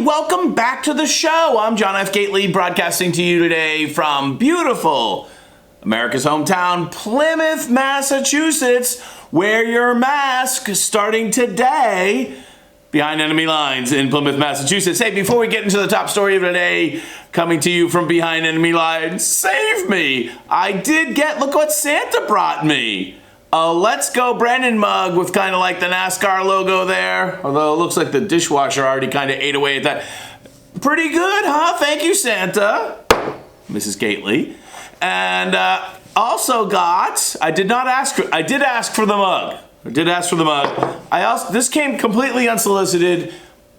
welcome back to the show. I'm John F. Gately, broadcasting to you today from beautiful America's hometown, Plymouth, Massachusetts. Wear your mask starting today behind enemy lines in Plymouth, Massachusetts. Hey, before we get into the top story of the day, coming to you from behind enemy lines, save me. I did get, look what Santa brought me. A Let's Go Brandon mug with kind of like the NASCAR logo there. Although it looks like the dishwasher already kind of ate away at that. Pretty good, huh? Thank you, Santa. Mrs. Gately. And also got, I did ask for the mug. This came completely unsolicited,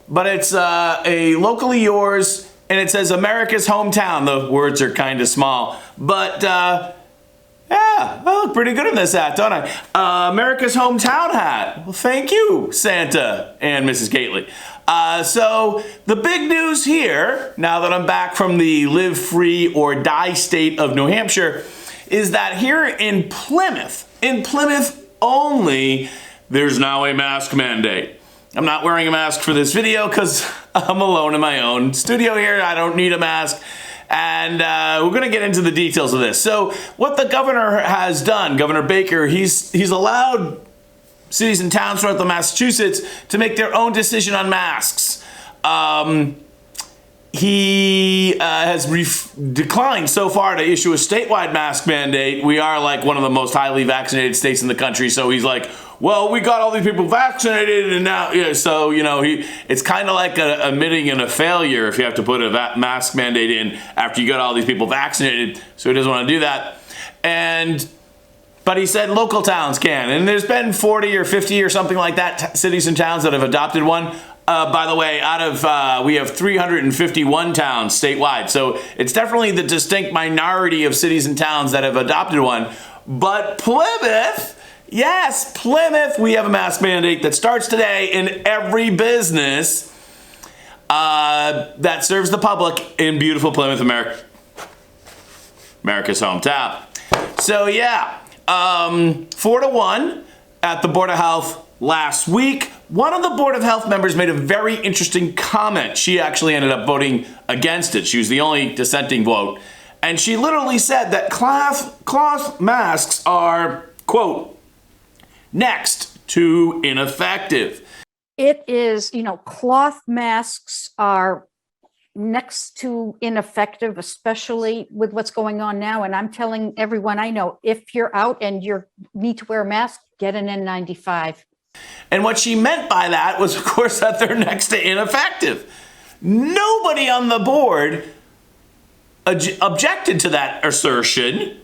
but it's a locally yours, and it says America's hometown. The words are kind of small, but yeah, I look pretty good in this hat, don't I? America's hometown hat. Well, thank you, Santa and Mrs. Gately. So the big news here, now that I'm back from the live free or die state of New Hampshire, is that here in Plymouth only, there's now a mask mandate. I'm not wearing a mask for this video because I'm alone in my own studio here. I don't need a mask. And we're going to get into the details of this. So what the governor has done, Governor Baker, he's allowed cities and towns throughout the Massachusetts to make their own decision on masks. He has declined so far to issue a statewide mask mandate. We are like one of the most highly vaccinated states in the country. So he's like, well, we got all these people vaccinated and now, yeah. So, you know, it's kind of like admitting in a failure if you have to put a mask mandate in after you got all these people vaccinated. So he doesn't want to do that. But he said local towns can. And there's been 40 or 50 or something like that cities and towns that have adopted one. By the way, we have 351 towns statewide. So it's definitely the distinct minority of cities and towns that have adopted one. But Plymouth, yes, Plymouth, we have a mask mandate that starts today in every business that serves the public in beautiful Plymouth, America's hometown. So yeah, 4-1 at the Board of Health last week. One of the Board of Health members made a very interesting comment. She actually ended up voting against it. She was the only dissenting vote. And she literally said that cloth masks are, quote, next to ineffective. It is, cloth masks are next to ineffective, especially with what's going on now. And I'm telling everyone I know, if you're out and you need to wear a mask, get an N95. And what she meant by that was, of course, that they're next to ineffective. Nobody on the board objected to that assertion.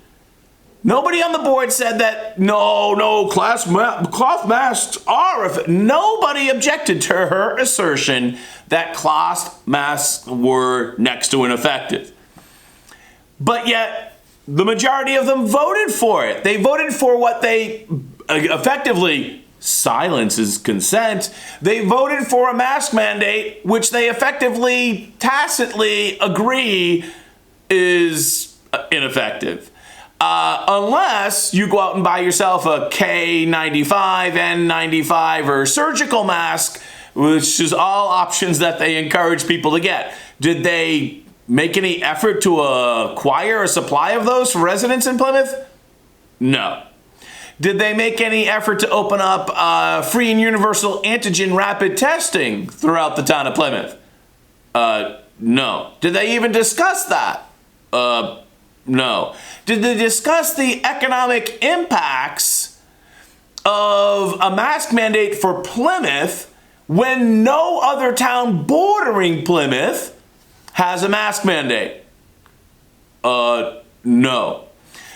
Nobody on the board said that, no, cloth masks are effective. Nobody objected to her assertion that cloth masks were next to ineffective. But yet, the majority of them voted for it. They voted for what they effectively, silence is consent. They voted for a mask mandate, which they effectively, tacitly agree is ineffective. Unless you go out and buy yourself a K95, N95, or surgical mask, which is all options that they encourage people to get. Did they make any effort to acquire a supply of those for residents in Plymouth? No. Did they make any effort to open up free and universal antigen rapid testing throughout the town of Plymouth? No. Did they even discuss that? No. Did they discuss the economic impacts of a mask mandate for Plymouth when no other town bordering Plymouth has a mask mandate? No.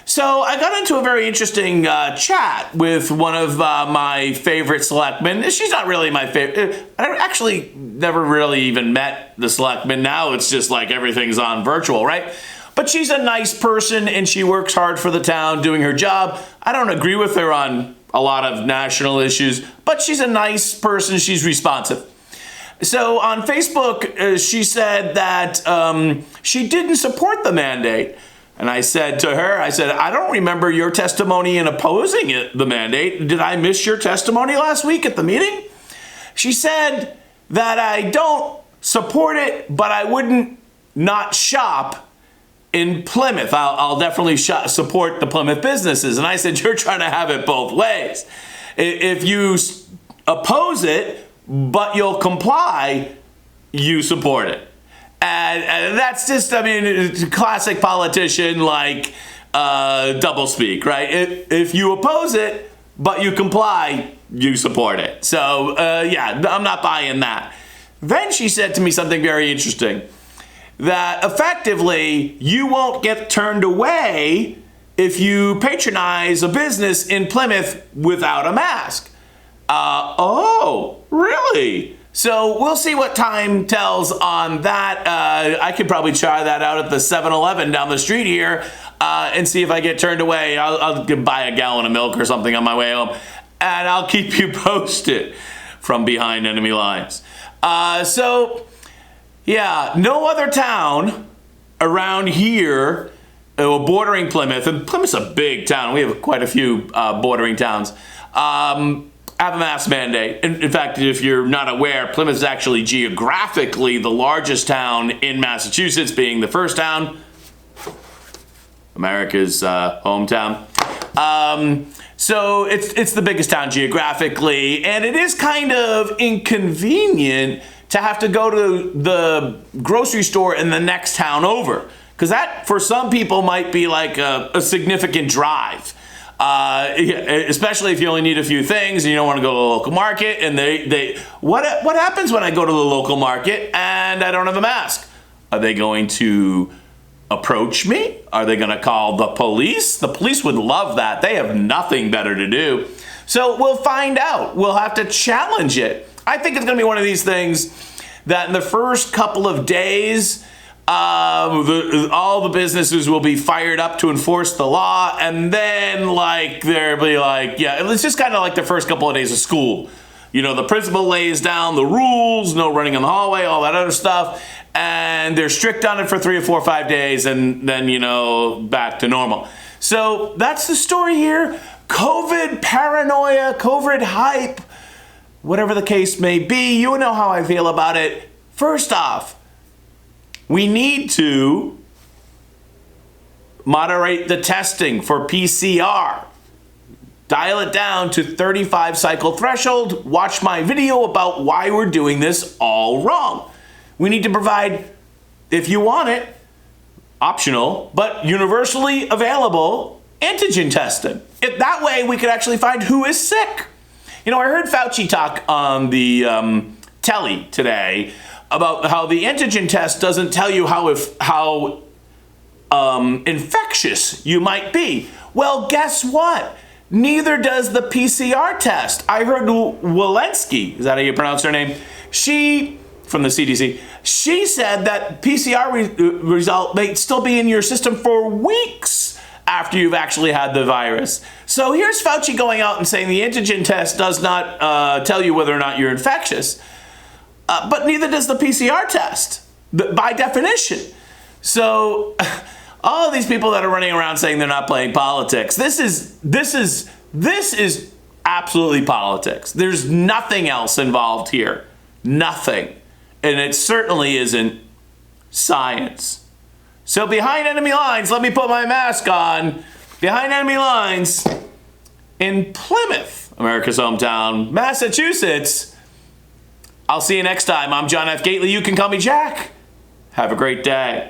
So I got into a very interesting chat with one of my favorite selectmen. She's not really my favorite. I actually never really even met the selectman. Now it's just like everything's on virtual, right? But she's a nice person and she works hard for the town doing her job. I don't agree with her on a lot of national issues, but she's a nice person. She's responsive. So on Facebook, she said that she didn't support the mandate. And I said to her, I don't remember your testimony in opposing the mandate. Did I miss your testimony last week at the meeting? She said that I don't support it, but I wouldn't not shop in Plymouth. I'll definitely support the Plymouth businesses. And I said, you're trying to have it both ways. If you oppose it, but you'll comply, you support it. And that's just, I mean, it's a classic politician like doublespeak, right? If you oppose it, but you comply, you support it. So, yeah, I'm not buying that. Then she said to me something very interesting, that effectively you won't get turned away if you patronize a business in Plymouth without a mask. Oh, really? So we'll see what time tells on that. I could probably try that out at the 7-Eleven down the street here and see if I get turned away. I'll buy a gallon of milk or something on my way home, and I'll keep you posted from behind enemy lines. So, yeah, no other town around here bordering Plymouth, and Plymouth's a big town. We have quite a few bordering towns. Have a mask mandate. In fact, if you're not aware, Plymouth is actually geographically the largest town in Massachusetts, being the first town, America's hometown. So it's the biggest town geographically, and it is kind of inconvenient to have to go to the grocery store in the next town over, because that for some people might be like a significant drive. Especially if you only need a few things and you don't want to go to the local market. And what happens when I go to the local market and I don't have a mask? Are they going to approach me? Are they going to call the police? The police would love that. They have nothing better to do. So we'll find out. We'll have to challenge it. I think it's going to be one of these things that in the first couple of days, all the businesses will be fired up to enforce the law, and then they'll be like, yeah, it's just kind of like the first couple of days of school. You know, the principal lays down the rules, no running in the hallway, all that other stuff, and they're strict on it for 3 or 4 or 5 days, and then, back to normal. So that's the story here. COVID paranoia, COVID hype, whatever the case may be, you know how I feel about it. First off, we need to moderate the testing for PCR. Dial it down to 35 cycle threshold. Watch my video about why we're doing this all wrong. We need to provide, if you want it, optional, but universally available antigen testing. That way we could actually find who is sick. I heard Fauci talk on the telly today about how the antigen test doesn't tell you how infectious you might be. Well, guess what? Neither does the PCR test. I heard Walensky, is that how you pronounce her name? She, from the CDC, she said that PCR result may still be in your system for weeks after you've actually had the virus. So here's Fauci going out and saying the antigen test does not tell you whether or not you're infectious. But neither does the PCR test, by definition. So all of these people that are running around saying they're not playing politics, this is absolutely politics. There's nothing else involved here. Nothing. And it certainly isn't science. So behind enemy lines, let me put my mask on. Behind enemy lines in Plymouth, America's hometown, Massachusetts. I'll see you next time. I'm John F. Gately. You can call me Jack. Have a great day.